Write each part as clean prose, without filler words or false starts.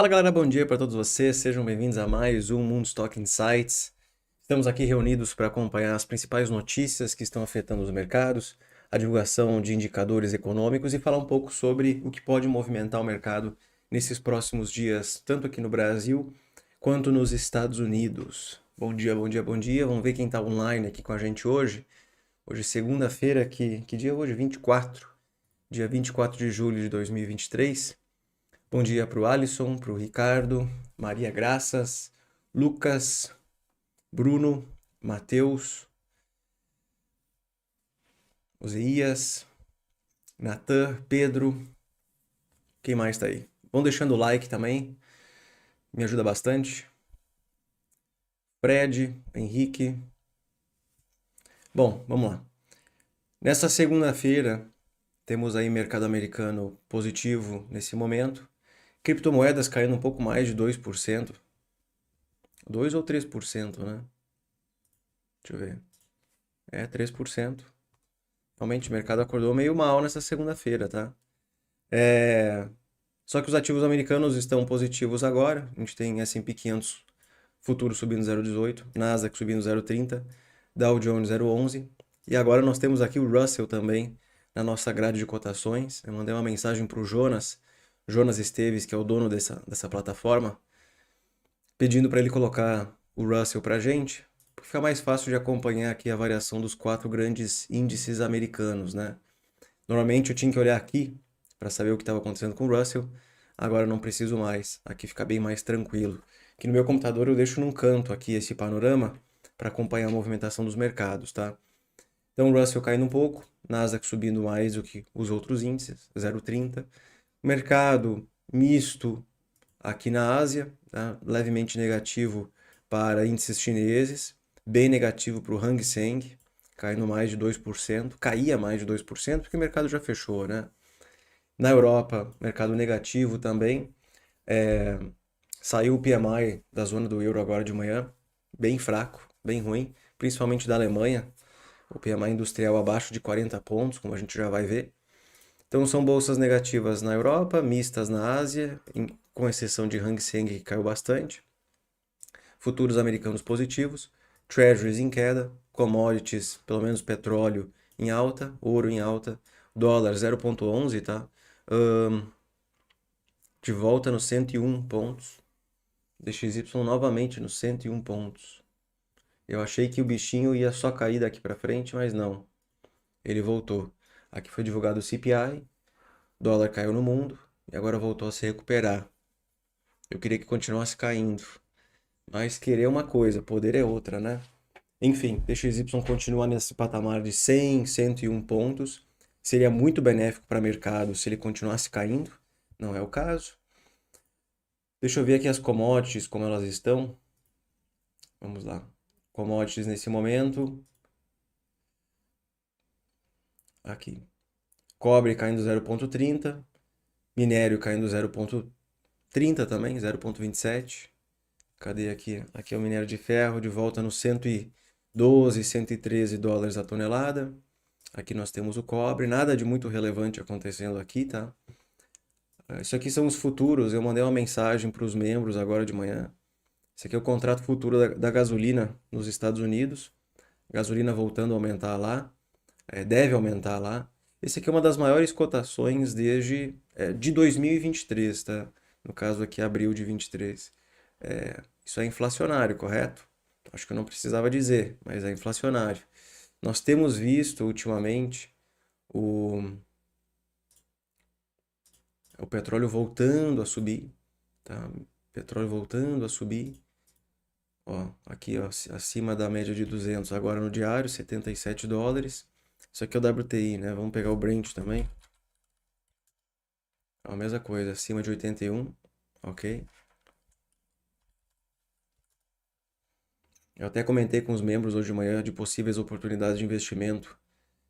Fala galera, bom dia para todos vocês, sejam bem-vindos a mais um Mundo Stock Insights. Estamos aqui reunidos para acompanhar as principais notícias que estão afetando os mercados, a divulgação de indicadores econômicos e falar um pouco sobre o que pode movimentar o mercado nesses próximos dias, tanto aqui no Brasil quanto nos Estados Unidos. Bom dia, bom dia, bom dia. Vamos ver quem está online aqui com a gente hoje. Hoje, segunda-feira, que dia é hoje? 24. Dia 24 de julho de 2023. Bom dia para o Alisson, para o Ricardo, Maria Graças, Lucas, Bruno, Matheus, Oséias, Natan, Pedro. Quem mais está aí? Vão deixando o like também, me ajuda bastante. Fred, Henrique. Bom, vamos lá. Nessa segunda-feira, temos aí mercado americano positivo nesse momento. Criptomoedas caindo um pouco mais de 2%. 2 ou 3%, né? Deixa eu ver. É, 3%. Realmente o mercado acordou meio mal nessa segunda-feira, tá? Só que os ativos americanos estão positivos agora. A gente tem S&P 500 futuro subindo 0,18, Nasdaq subindo 0,30, Dow Jones 0,11. E agora nós temos aqui o Russell também na nossa grade de cotações. Eu mandei uma mensagem para o Jonas Esteves, que é o dono dessa plataforma, pedindo para ele colocar o Russell para a gente, porque fica mais fácil de acompanhar aqui a variação dos 4 grandes índices americanos, né? Normalmente eu tinha que olhar aqui para saber o que estava acontecendo com o Russell, agora não preciso mais, aqui fica bem mais tranquilo. Aqui no meu computador eu deixo num canto aqui esse panorama para acompanhar a movimentação dos mercados, tá? Então o Russell caindo um pouco, Nasdaq subindo mais do que os outros índices, 0,30. Mercado misto aqui na Ásia, tá? Levemente negativo para índices chineses, bem negativo para o Hang Seng, caindo mais de 2%, caía mais de 2%, porque o mercado já fechou, né? Na Europa, mercado negativo também. Saiu o PMI da zona do euro agora de manhã, bem fraco, bem ruim, principalmente da Alemanha. O PMI industrial abaixo de 40 pontos, como a gente já vai ver. Então são bolsas negativas na Europa, mistas na Ásia, com exceção de Hang Seng, que caiu bastante. Futuros americanos positivos, treasuries em queda, commodities, pelo menos petróleo em alta, ouro em alta, dólar 0,11, tá? De volta nos 101 pontos. DXY novamente nos 101 pontos. Eu achei que o bichinho ia só cair daqui para frente, mas não. Ele voltou. Aqui foi divulgado o CPI, dólar caiu no mundo e agora voltou a se recuperar. Eu queria que continuasse caindo, mas querer é uma coisa, poder é outra, né? Enfim, DXY continua nesse patamar de 100, 101 pontos. Seria muito benéfico para o mercado se ele continuasse caindo. Não é o caso. Deixa eu ver aqui as commodities, como elas estão. Vamos lá. Commodities nesse momento. Aqui. Cobre caindo 0,30. Minério caindo 0,30 também, 0,27. Cadê aqui? Aqui é o minério de ferro, de volta nos 112, 113 dólares a tonelada. Aqui nós temos o cobre, nada de muito relevante acontecendo aqui, tá? Isso aqui são os futuros, eu mandei uma mensagem para os membros agora de manhã. Esse aqui é o contrato futuro da gasolina nos Estados Unidos. Gasolina voltando a aumentar lá, deve aumentar lá. Esse aqui é uma das maiores cotações desde de 2023, tá? No caso aqui, abril de 23. Isso é inflacionário, correto? Acho que eu não precisava dizer, mas é inflacionário. Nós temos visto ultimamente o, o petróleo voltando a subir, tá? Petróleo voltando a subir. Ó, aqui, ó, acima da média de 200 agora no diário, 77 dólares. Isso aqui é o WTI, né? Vamos pegar o Brent também. A mesma coisa, acima de 81, ok? Eu até comentei com os membros hoje de manhã de possíveis oportunidades de investimento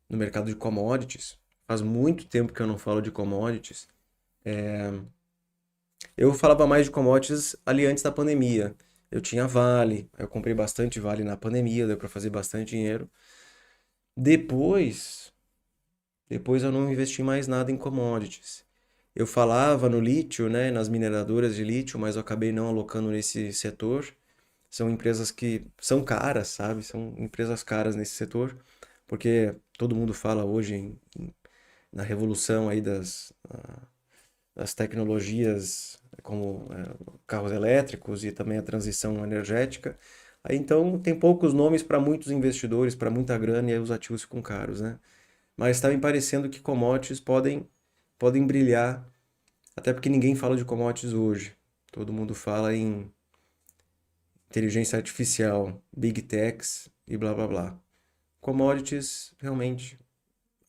no mercado de commodities. Faz muito tempo que eu não falo de commodities. Eu falava mais de commodities ali antes da pandemia. Eu tinha Vale, eu comprei bastante Vale na pandemia, deu para fazer bastante dinheiro. Depois eu não investi mais nada em commodities. Eu falava no lítio, né, nas mineradoras de lítio, mas eu acabei não alocando nesse setor. São empresas que são caras, sabe? São empresas caras nesse setor, porque todo mundo fala hoje na revolução aí das tecnologias como carros elétricos e também a transição energética. Aí então tem poucos nomes para muitos investidores, para muita grana e aí os ativos ficam caros, né? Mas está me parecendo que commodities podem brilhar, até porque ninguém fala de commodities hoje. Todo mundo fala em inteligência artificial, big techs e blá blá blá. Commodities, realmente,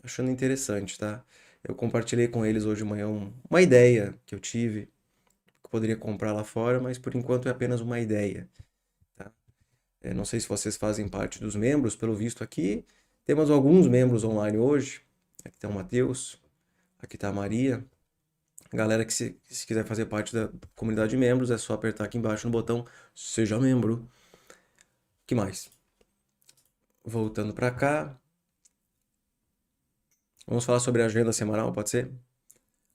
achando interessante, tá? Eu compartilhei com eles hoje de manhã uma ideia que eu tive, que eu poderia comprar lá fora, mas por enquanto é apenas uma ideia, tá? Não sei se vocês fazem parte dos membros, pelo visto aqui, temos alguns membros online hoje. Aqui está o Matheus, aqui está a Maria. Galera que se quiser fazer parte da comunidade de membros, é só apertar aqui embaixo no botão Seja Membro. Que mais? Voltando para cá, vamos falar sobre a agenda semanal, pode ser?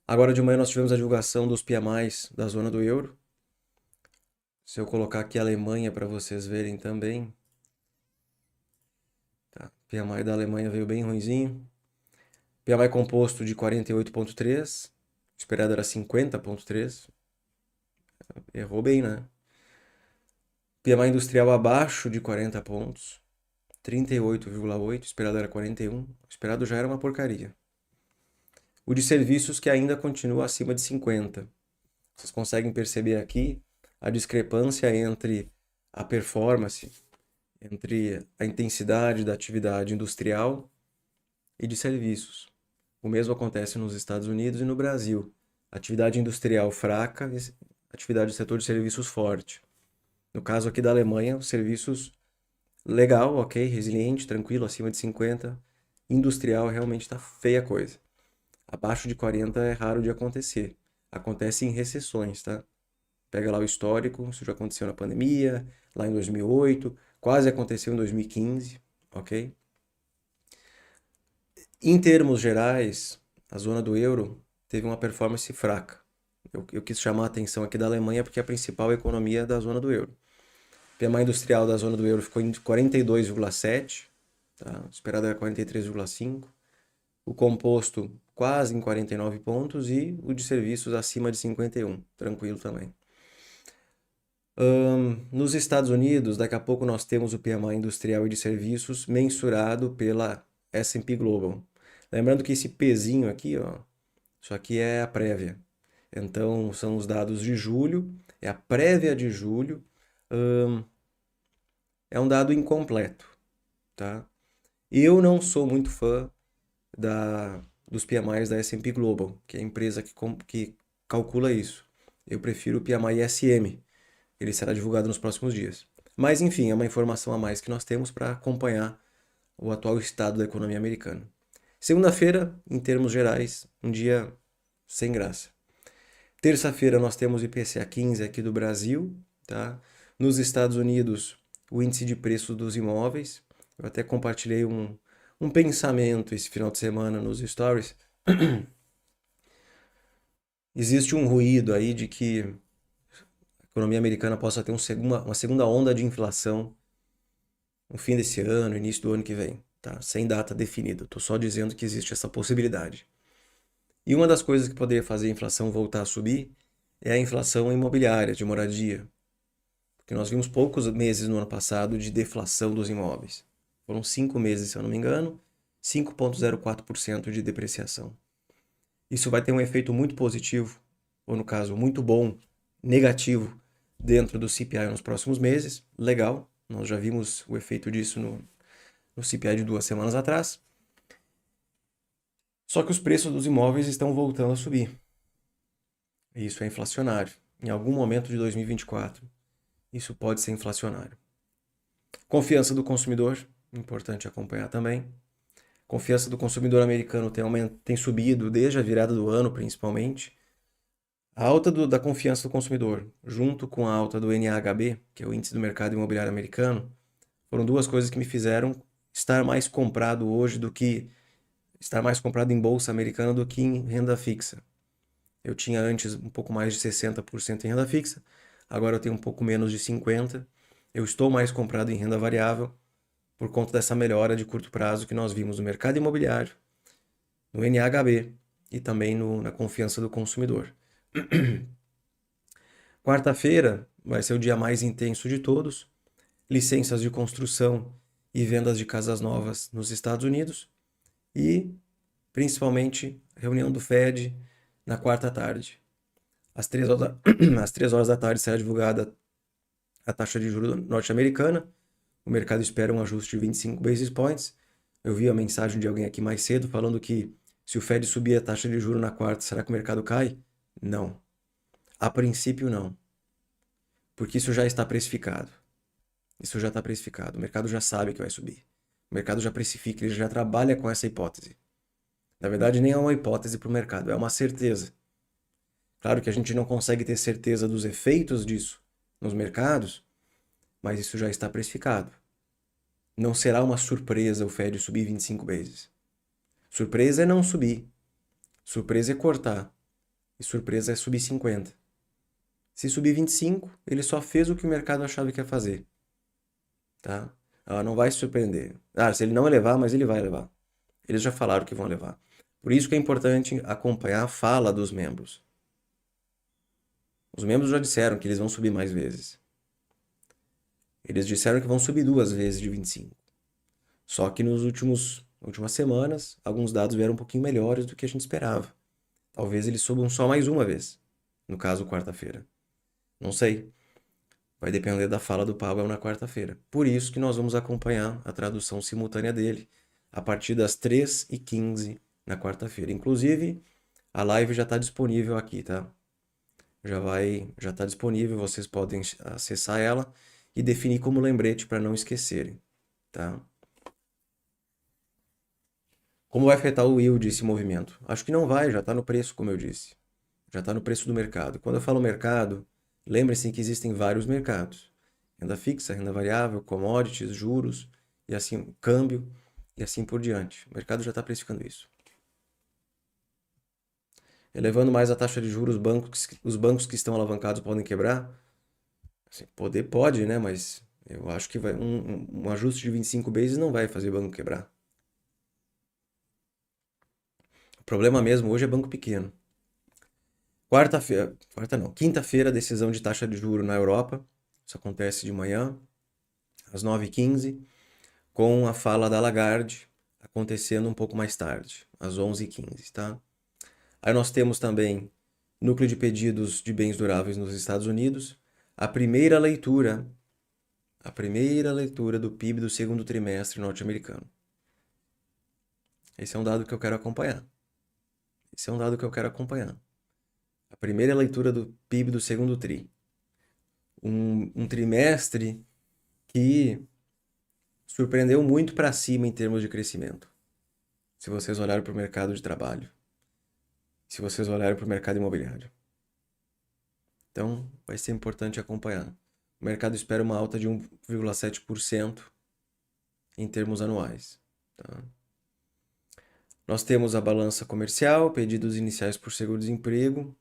Agora de manhã nós tivemos a divulgação dos PMIs da zona do euro. Se eu colocar aqui a Alemanha para vocês verem também. Tá? PMI da Alemanha veio bem ruinzinho. PMI composto de 48,3. Esperado era 50,3. Errou bem, né? PMI industrial abaixo de 40 pontos. 38,8. Esperado era 41. Esperado já era uma porcaria. O de serviços que ainda continua acima de 50. Vocês conseguem perceber aqui a discrepância entre a performance, entre a intensidade da atividade industrial e de serviços. O mesmo acontece nos Estados Unidos e no Brasil. Atividade industrial fraca, atividade do setor de serviços forte. No caso aqui da Alemanha, os serviços legal, ok, resiliente, tranquilo, acima de 50. Industrial realmente está feia a coisa. Abaixo de 40 é raro de acontecer. Acontece em recessões, tá? Pega lá o histórico, isso já aconteceu na pandemia, lá em 2008, quase aconteceu em 2015, ok? Em termos gerais, a zona do euro teve uma performance fraca. Eu quis chamar a atenção aqui da Alemanha porque é a principal economia da zona do euro. O PMI industrial da zona do euro ficou em 42,7, tá? O esperado era 43,5. O composto quase em 49 pontos e o de serviços acima de 51, tranquilo também. Nos Estados Unidos, daqui a pouco nós temos o PMI industrial e de serviços mensurado pela S&P Global. Lembrando que esse pezinho aqui, ó, isso aqui é a prévia. Então, são os dados de julho, é a prévia de julho. É um dado incompleto, tá? Eu não sou muito fã dos PMIs da S&P Global, que é a empresa que calcula isso. Eu prefiro o PMI SM. Ele será divulgado nos próximos dias. Mas, enfim, é uma informação a mais que nós temos para acompanhar o atual estado da economia americana. Segunda-feira, em termos gerais, um dia sem graça. Terça-feira nós temos o IPCA 15 aqui do Brasil, tá? Nos Estados Unidos, o índice de preço dos imóveis. Eu até compartilhei um pensamento esse final de semana nos stories. Existe um ruído aí de que a economia americana possa ter uma segunda onda de inflação no fim desse ano, início do ano que vem, tá? Sem data definida. Estou só dizendo que existe essa possibilidade. E uma das coisas que poderia fazer a inflação voltar a subir é a inflação imobiliária, de moradia. Porque nós vimos poucos meses no ano passado de deflação dos imóveis. Foram 5 meses, se eu não me engano, 5,04% de depreciação. Isso vai ter um efeito muito positivo, ou no caso, muito bom, negativo, dentro do CPI nos próximos meses. Legal, nós já vimos o efeito disso no CPI de 2 semanas atrás. Só que os preços dos imóveis estão voltando a subir. E isso é inflacionário. Em algum momento de 2024, isso pode ser inflacionário. Confiança do consumidor, importante acompanhar também. Confiança do consumidor americano tem subido desde a virada do ano, principalmente. A alta da confiança do consumidor, junto com a alta do NAHB, que é o índice do mercado imobiliário americano, foram duas coisas que me fizeram estar mais comprado hoje estar mais comprado em bolsa americana do que em renda fixa. Eu tinha antes um pouco mais de 60% em renda fixa, agora eu tenho um pouco menos de 50%. Eu estou mais comprado em renda variável por conta dessa melhora de curto prazo que nós vimos no mercado imobiliário, no NHB e também na confiança do consumidor. Quarta-feira vai ser o dia mais intenso de todos. Licenças de construção e vendas de casas novas nos Estados Unidos e, principalmente, reunião do Fed na quarta tarde. Às 3 horas às 3 horas da tarde será divulgada a taxa de juros norte-americana. O mercado espera um ajuste de 25 basis points. Eu vi a mensagem de alguém aqui mais cedo falando que se o Fed subir a taxa de juros na quarta, será que o mercado cai? Não. A princípio, não. Porque isso já está precificado. Isso já está precificado. O mercado já sabe que vai subir. O mercado já precifica, ele já trabalha com essa hipótese. Na verdade, nem é uma hipótese para o mercado, é uma certeza. Claro que a gente não consegue ter certeza dos efeitos disso nos mercados, mas isso já está precificado. Não será uma surpresa o Fed subir 25 vezes. Surpresa é não subir. Surpresa é cortar. E surpresa é subir 50. Se subir 25, ele só fez o que o mercado achava que ia fazer. Tá? Não vai se surpreender. Se ele não elevar, mas ele vai levar. Eles já falaram que vão levar. Por isso que é importante acompanhar a fala dos membros. Os membros já disseram que eles vão subir mais vezes. Eles disseram que vão subir 2 vezes de 25. Só que nas últimas semanas, alguns dados vieram um pouquinho melhores do que a gente esperava. Talvez eles subam só mais uma vez. No caso, quarta-feira. Não sei. Vai depender da fala do Powell na quarta-feira. Por isso que nós vamos acompanhar a tradução simultânea dele a partir das 3h15 na quarta-feira. Inclusive, a live já está disponível aqui, tá? Já está disponível, vocês podem acessar ela e definir como lembrete para não esquecerem, tá? Como vai afetar o yield esse movimento? Acho que não vai, já está no preço, como eu disse. Já está no preço do mercado. Quando eu falo mercado, lembre-se que existem vários mercados. Renda fixa, renda variável, commodities, juros, e assim, câmbio, e assim por diante. O mercado já está precificando isso. Elevando mais a taxa de juros, os bancos que estão alavancados podem quebrar? Assim, poder pode, né? Mas eu acho que um ajuste de 25 bases não vai fazer banco quebrar. O problema mesmo hoje é banco pequeno. Quinta-feira, decisão de taxa de juros na Europa. Isso acontece de manhã, às 9h15, com a fala da Lagarde acontecendo um pouco mais tarde, às 11h15, tá? Aí nós temos também núcleo de pedidos de bens duráveis nos Estados Unidos, a primeira leitura do PIB do segundo trimestre norte-americano. Esse é um dado que eu quero acompanhar. A primeira leitura do PIB do segundo tri. Um trimestre que surpreendeu muito para cima em termos de crescimento. Se vocês olharem para o mercado de trabalho. Se vocês olharem para o mercado imobiliário. Então, vai ser importante acompanhar. O mercado espera uma alta de 1,7% em termos anuais. Tá? Nós temos a balança comercial, pedidos iniciais por seguro-desemprego,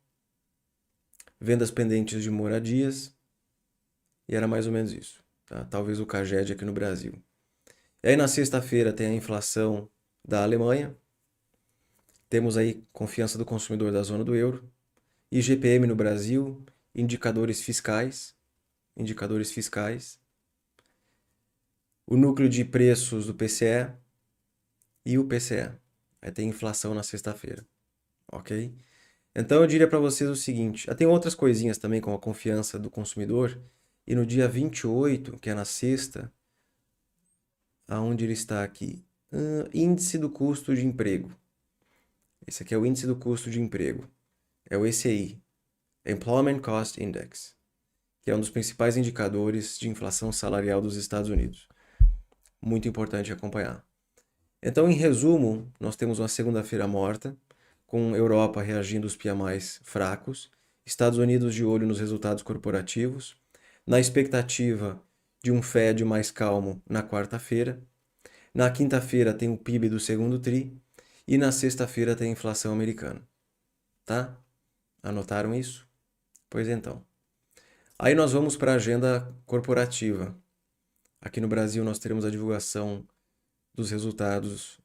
vendas pendentes de moradias, e era mais ou menos isso. Tá? Talvez o CAGED aqui no Brasil. E aí na sexta-feira tem a inflação da Alemanha, temos aí confiança do consumidor da zona do euro, IGPM no Brasil, indicadores fiscais, o núcleo de preços do PCE e o PCE. Aí tem inflação na sexta-feira, ok? Então eu diria para vocês o seguinte, tem outras coisinhas também como a confiança do consumidor, e no dia 28, que é na sexta, aonde ele está aqui? Índice do custo de emprego. Esse aqui é o índice do custo de emprego. É o ECI, Employment Cost Index, que é um dos principais indicadores de inflação salarial dos Estados Unidos. Muito importante acompanhar. Então, em resumo, nós temos uma segunda-feira morta, com Europa reagindo aos PMIs fracos, Estados Unidos de olho nos resultados corporativos, na expectativa de um Fed mais calmo na quarta-feira. Na quinta-feira tem o PIB do segundo tri e na sexta-feira tem a inflação americana. Tá? Anotaram isso? Pois então. Aí nós vamos para a agenda corporativa. Aqui no Brasil nós teremos a divulgação dos resultados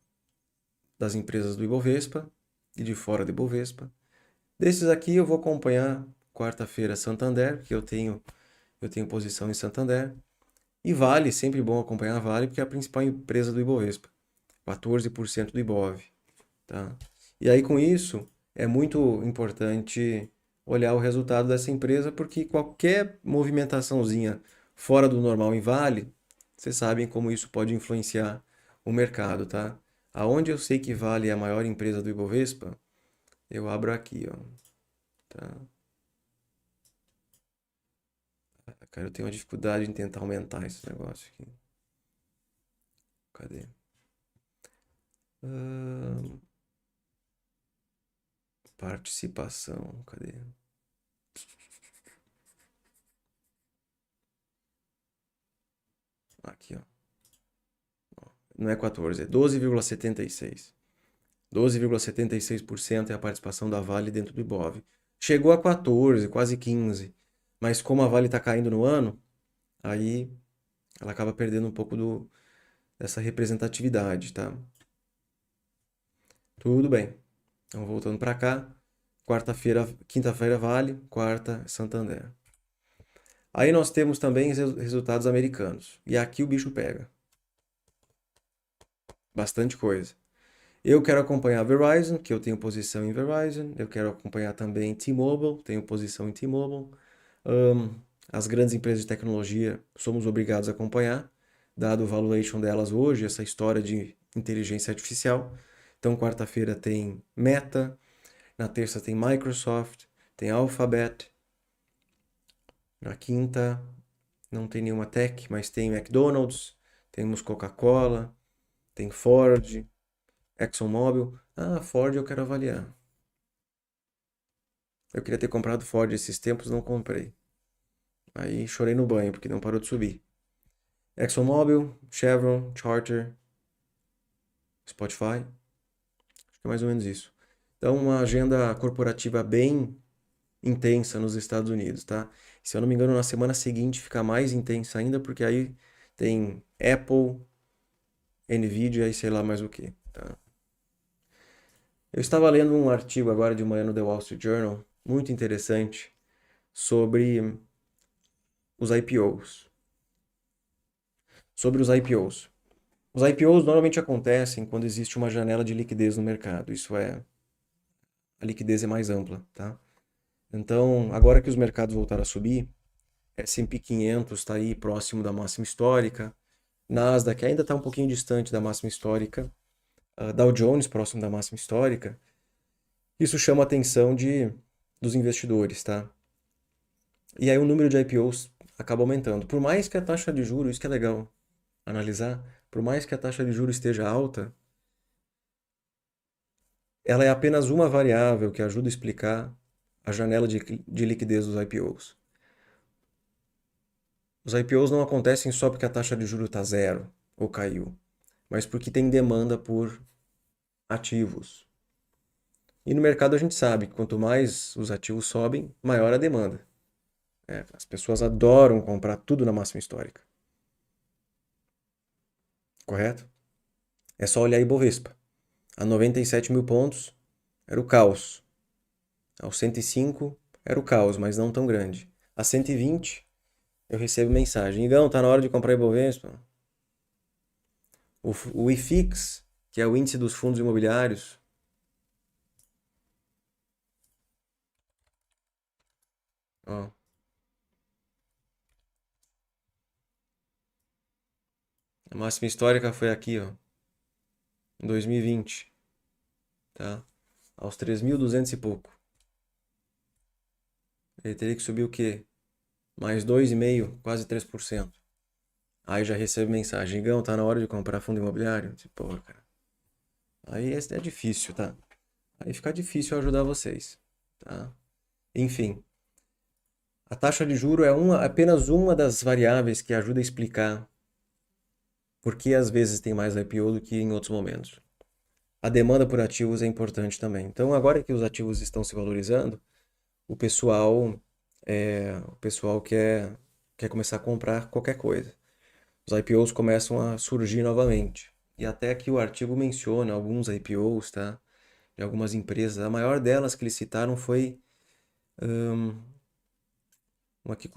das empresas do Ibovespa e de fora do Ibovespa. Desses aqui eu vou acompanhar quarta-feira Santander, que eu tenho posição em Santander. E Vale, sempre bom acompanhar a Vale, porque é a principal empresa do Ibovespa. 14% do Ibov, tá? E aí com isso é muito importante olhar o resultado dessa empresa, porque qualquer movimentaçãozinha fora do normal em Vale, vocês sabem como isso pode influenciar o mercado, tá? Aonde eu sei que Vale é a maior empresa do Ibovespa, eu abro aqui, ó, tá? Cara, eu tenho uma dificuldade em tentar aumentar esse negócio aqui. Cadê? Ahn, participação, cadê? Aqui, ó. Não é 14, é 12,76. 12,76% é a participação da Vale dentro do Ibov. Chegou a 14, quase 15. Mas como a Vale está caindo no ano, aí ela acaba perdendo um pouco dessa representatividade, tá? Tudo bem. Então, voltando para cá. Quarta-feira, quinta-feira Vale, quarta Santander. Aí nós temos também os resultados americanos. E aqui o bicho pega. Bastante coisa. Eu quero acompanhar a Verizon, que eu tenho posição em Verizon. Eu quero acompanhar também T-Mobile, tenho posição em T-Mobile. As grandes empresas de tecnologia somos obrigados a acompanhar, dado o valuation delas hoje, essa história de inteligência artificial. Então, quarta-feira tem Meta, na terça tem Microsoft, tem Alphabet. Na quinta não tem nenhuma tech, mas tem McDonald's, temos Coca-Cola, tem Ford, ExxonMobil. Ah, Ford eu quero avaliar. Eu queria ter comprado Ford esses tempos, não comprei. Aí chorei no banho, porque não parou de subir. ExxonMobil, Chevron, Charter, Spotify. Acho que é mais ou menos isso. Então, uma agenda corporativa bem intensa nos Estados Unidos, tá? Se eu não me engano, na semana seguinte fica mais intensa ainda, porque aí tem Apple, Nvidia e sei lá mais o que, tá? Eu estava lendo um artigo agora de manhã no The Wall Street Journal, muito interessante, sobre os IPOs. Sobre os IPOs. Os IPOs normalmente acontecem quando existe uma janela de liquidez no mercado. Isso é, a liquidez é mais ampla, tá? Então, agora que os mercados voltaram a subir, S&P 500 está aí próximo da máxima histórica, Nasdaq ainda está um pouquinho distante da máxima histórica, Dow Jones próximo da máxima histórica. Isso chama a atenção dos investidores, tá? E aí o número de IPOs acaba aumentando. Por mais que a taxa de juros, isso que é legal analisar, por mais que a taxa de juros esteja alta, ela é apenas uma variável que ajuda a explicar a janela de liquidez dos IPOs. Os IPOs não acontecem só porque a taxa de juros está zero ou caiu, mas porque tem demanda por ativos. E no mercado a gente sabe que quanto mais os ativos sobem, maior a demanda. As pessoas adoram comprar tudo na máxima histórica. Correto? É só olhar a Ibovespa. A 97 mil pontos era o caos. Aos 105 era o caos, mas não tão grande. A 120 eu recebo mensagem: Igão, tá na hora de comprar Ibovespa. O IFIX, que é o índice dos fundos imobiliários, ó, a máxima histórica foi aqui, ó, em 2020, tá? Aos 3.200 e pouco. Ele teria que subir o quê? Mais 2,5, quase 3%. Aí já recebo mensagem: Igão, tá na hora de comprar fundo imobiliário? Tipo, pô, cara. Aí é difícil, tá? Aí fica difícil eu ajudar vocês, tá? Enfim, a taxa de juro é apenas uma das variáveis que ajuda a explicar por que às vezes tem mais IPO do que em outros momentos. A demanda por ativos é importante também. Então, agora que os ativos estão se valorizando, o pessoal quer começar a comprar qualquer coisa. Os IPOs começam a surgir novamente. E até aqui o artigo menciona alguns IPOs, tá? De algumas empresas. A maior delas que eles citaram foi uma que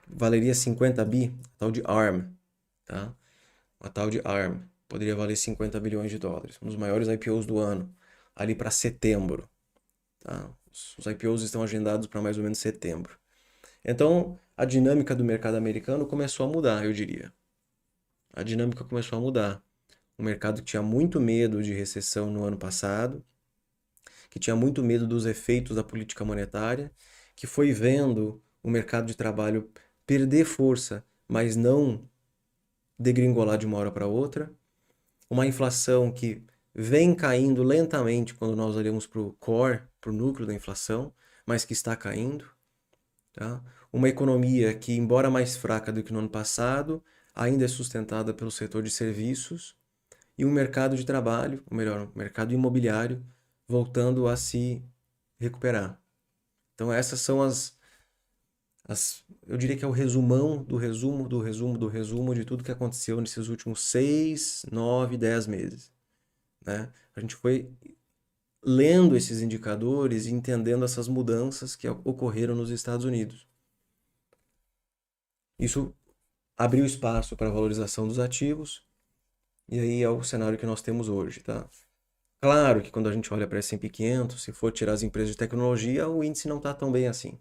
valeria 50 bi, a tal de ARM, tá? A tal de ARM poderia valer 50 bilhões de dólares. Um dos maiores IPOs do ano, ali para setembro, tá? Os IPOs estão agendados para mais ou menos setembro. Então, a dinâmica do mercado americano começou a mudar, eu diria. A dinâmica começou a mudar. Um mercado que tinha muito medo de recessão no ano passado, que tinha muito medo dos efeitos da política monetária, que foi vendo o mercado de trabalho perder força, mas não degringolar de uma hora para outra, uma inflação que vem caindo lentamente quando nós olhamos para o core, para o núcleo da inflação, mas que está caindo, tá? Uma economia que, embora mais fraca do que no ano passado, ainda é sustentada pelo setor de serviços e um mercado de trabalho, ou melhor, um mercado imobiliário voltando a se recuperar. Então essas são eu diria que é o resumão do resumo do resumo do resumo de tudo que aconteceu nesses últimos 6, 9, 10 meses, né? A gente foi lendo esses indicadores e entendendo essas mudanças que ocorreram nos Estados Unidos. Isso abriu espaço para a valorização dos ativos e aí é o cenário que nós temos hoje, tá? Claro que quando a gente olha para S&P 500, se for tirar as empresas de tecnologia, o índice não está tão bem assim.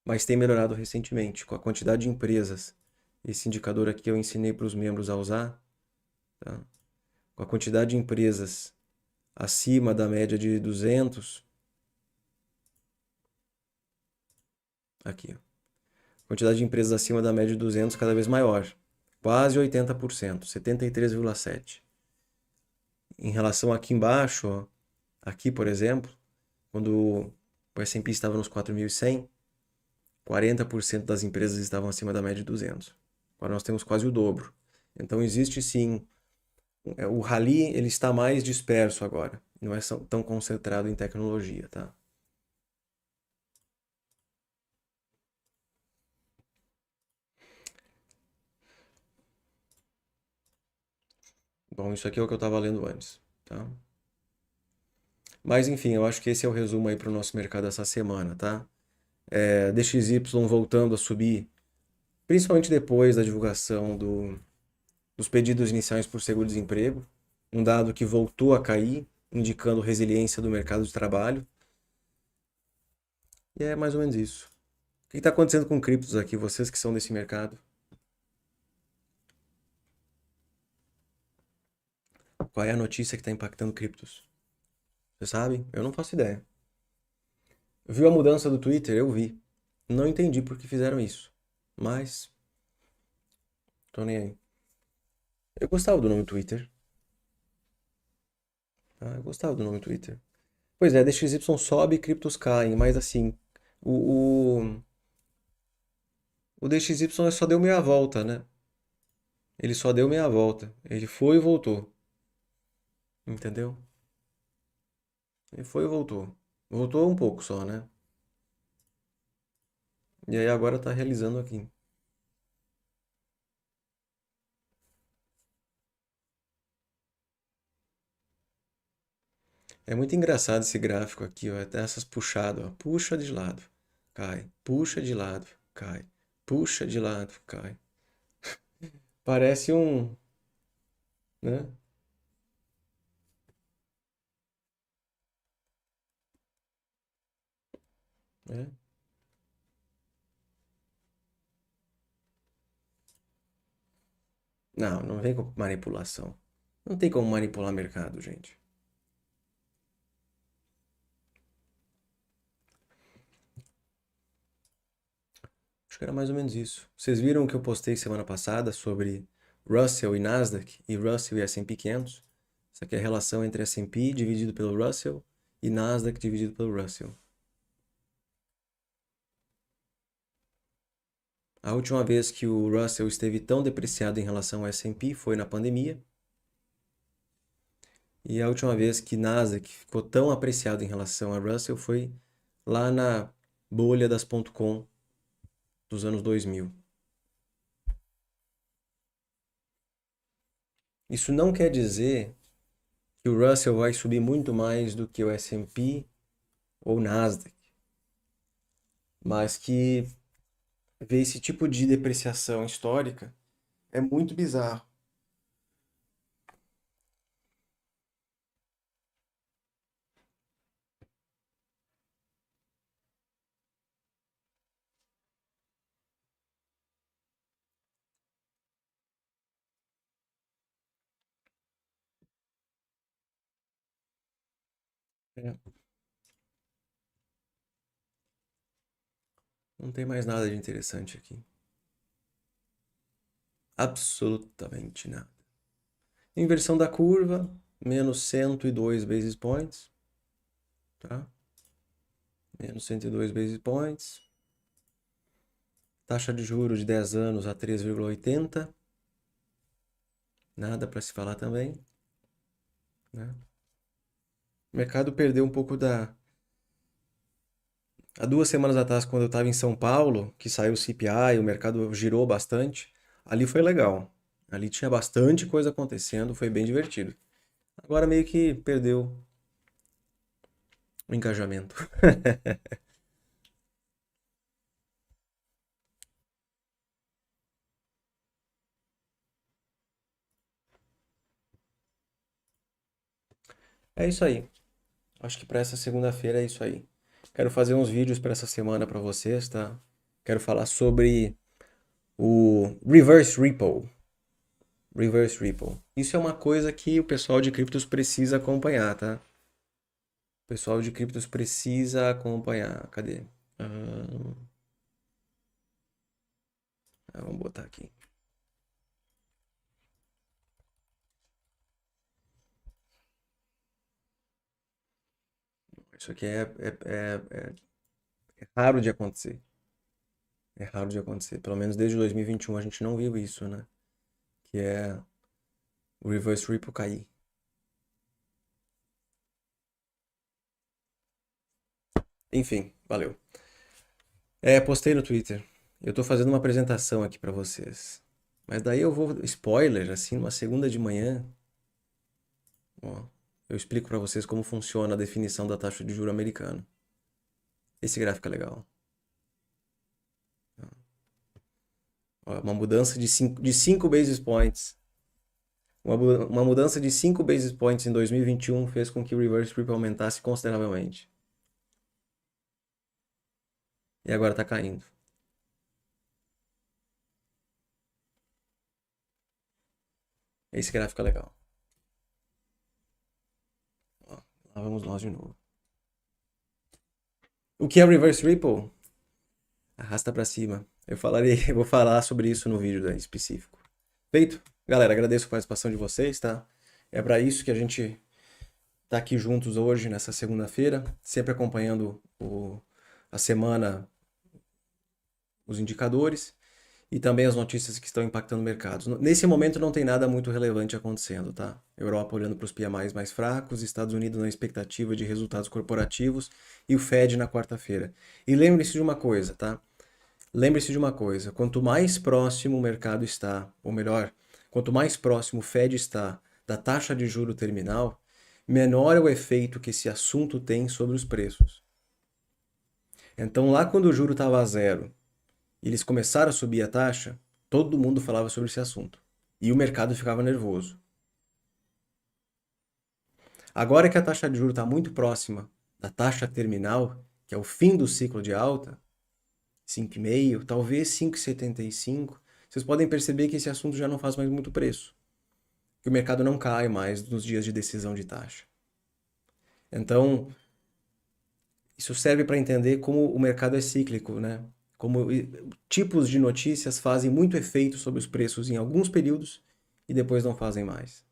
Mas tem melhorado recentemente, com a quantidade de empresas. Esse indicador aqui eu ensinei para os membros a usar, tá? Com a quantidade de empresas acima da média de 200, aqui, ó. Quantidade de empresas acima da média de 200 cada vez maior, quase 80%, 73,7%. Em relação aqui embaixo, ó, aqui, por exemplo, quando o S&P estava nos 4.100, 40% das empresas estavam acima da média de 200. Agora nós temos quase o dobro. Então existe sim, o rally ele está mais disperso agora, não é tão concentrado em tecnologia, tá? Bom, isso aqui é o que eu estava lendo antes, tá? Mas enfim, eu acho que esse é o resumo aí para o nosso mercado essa semana, tá? DXY voltando a subir, principalmente depois da divulgação dos pedidos iniciais por seguro-desemprego, um dado que voltou a cair, indicando resiliência do mercado de trabalho. E é mais ou menos isso. O que está acontecendo com criptos aqui, vocês que são desse mercado? Qual é a notícia que está impactando criptos? Você sabe? Eu não faço ideia. Viu a mudança do Twitter? Eu vi. Não entendi por que fizeram isso. Mas, tô nem aí. Eu gostava do nome Twitter. Ah, eu gostava do nome Twitter. Pois é, DXY sobe e criptos caem, mas assim, o DXY só deu meia volta, né? Ele só deu meia volta. Ele foi e voltou. Entendeu? Ele foi e voltou. Voltou um pouco só, né? E aí agora tá realizando aqui. É muito engraçado esse gráfico aqui, ó. Até essas puxadas, ó. Puxa de lado, cai. Puxa de lado, cai. Puxa de lado, cai. Parece um, né? É. Não, não vem com manipulação. Não tem como manipular mercado, gente. Acho que era mais ou menos isso. Vocês viram o que eu postei semana passada sobre Russell e Nasdaq e Russell e S&P 500? Isso aqui é a relação entre S&P dividido pelo Russell e Nasdaq dividido pelo Russell. A última vez que o Russell esteve tão depreciado em relação ao S&P foi na pandemia. E a última vez que Nasdaq ficou tão apreciado em relação a Russell foi lá na bolha das .com dos anos 2000. Isso não quer dizer que o Russell vai subir muito mais do que o S&P ou o Nasdaq, mas que ver esse tipo de depreciação histórica é muito bizarro. É, não tem mais nada de interessante aqui. Absolutamente nada. Inversão da curva, menos 102 basis points, tá? Menos 102 basis points. Taxa de juros de 10 anos a 3,80. Nada para se falar também, né? O mercado perdeu um pouco da... Há 2 semanas atrás, quando eu estava em São Paulo, que saiu o CPI, o mercado girou bastante, ali foi legal. Ali tinha bastante coisa acontecendo, foi bem divertido. Agora meio que perdeu o engajamento. É isso aí. Acho que para essa segunda-feira é isso aí. Quero fazer uns vídeos para essa semana para vocês, tá? Quero falar sobre o Reverse Repo. Reverse Repo. Isso é uma coisa que o pessoal de criptos precisa acompanhar, tá? O pessoal de criptos precisa acompanhar. Cadê? Ah, vamos botar aqui. Isso aqui é raro de acontecer. É raro de acontecer. Pelo menos desde 2021 a gente não viu isso, né? Que é o Reverse Repo cair. Enfim, valeu. Postei no Twitter. Eu tô fazendo uma apresentação aqui pra vocês. Mas daí eu vou, spoiler, assim, numa segunda de manhã, ó, eu explico pra vocês como funciona a definição da taxa de juro americana. Esse gráfico é legal. Ó, uma mudança de cinco basis points. Uma mudança de 5 basis points em 2021 fez com que o reverse repo aumentasse consideravelmente. E agora tá caindo. Esse gráfico é legal. Ó, lá vamos nós de novo. O que é o reverse repo? Arrasta pra cima. Eu vou falar sobre isso no vídeo específico. Feito? Galera, agradeço a participação de vocês, tá? É para isso que a gente tá aqui juntos hoje, nessa segunda-feira, sempre acompanhando a semana, os indicadores e também as notícias que estão impactando mercados. Nesse momento não tem nada muito relevante acontecendo, tá? Europa olhando para os PMIs mais fracos, Estados Unidos na expectativa de resultados corporativos e o Fed na quarta-feira. E lembre-se de uma coisa, tá? Lembre-se de uma coisa, quanto mais próximo o mercado está, ou melhor, quanto mais próximo o Fed está da taxa de juro terminal, menor é o efeito que esse assunto tem sobre os preços. Então, lá quando o juro estava a zero e eles começaram a subir a taxa, todo mundo falava sobre esse assunto. E o mercado ficava nervoso. Agora que a taxa de juros está muito próxima da taxa terminal, que é o fim do ciclo de alta, 5,5, talvez 5,75, vocês podem perceber que esse assunto já não faz mais muito preço. Que o mercado não cai mais nos dias de decisão de taxa. Então, isso serve para entender como o mercado é cíclico, né? Como tipos de notícias fazem muito efeito sobre os preços em alguns períodos e depois não fazem mais.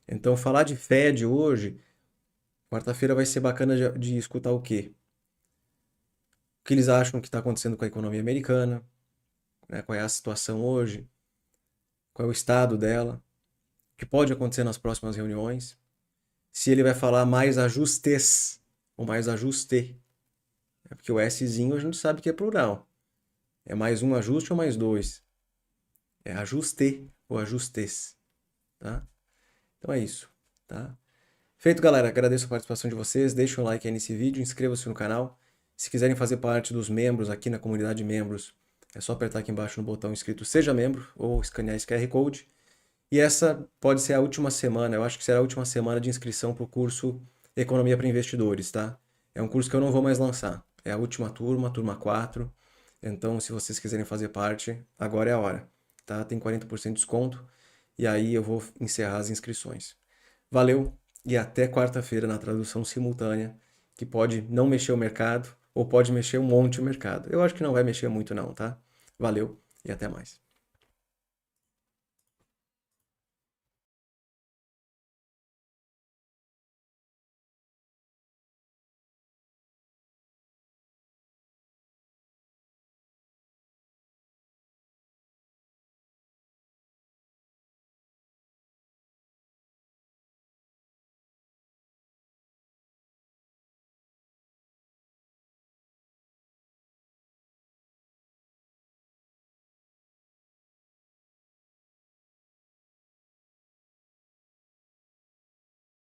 Então, falar de Fed hoje, quarta-feira vai ser bacana de escutar o quê? O que eles acham que está acontecendo com a economia americana, né? Qual é a situação hoje, qual é o estado dela, o que pode acontecer nas próximas reuniões, se ele vai falar mais ajustes ou mais ajuste, É porque o Szinho a gente sabe que é plural. É mais um ajuste ou mais dois? É ajuste ou ajustes, tá? Então é isso, tá? Feito, galera. Agradeço a participação de vocês. Deixem um like aí nesse vídeo, inscreva-se no canal. Se quiserem fazer parte dos membros aqui na comunidade de membros, é só apertar aqui embaixo no botão escrito Seja Membro ou escanear esse QR Code. E essa pode ser a última semana, eu acho que será a última semana de inscrição para o curso Economia para Investidores, tá? É um curso que eu não vou mais lançar. É a última turma, turma 4. Então, se vocês quiserem fazer parte, agora é a hora, tá? Tem 40% de desconto e aí eu vou encerrar as inscrições. Valeu e até quarta-feira na tradução simultânea, que pode não mexer o mercado ou pode mexer um monte o mercado. Eu acho que não vai mexer muito não, tá? Valeu e até mais.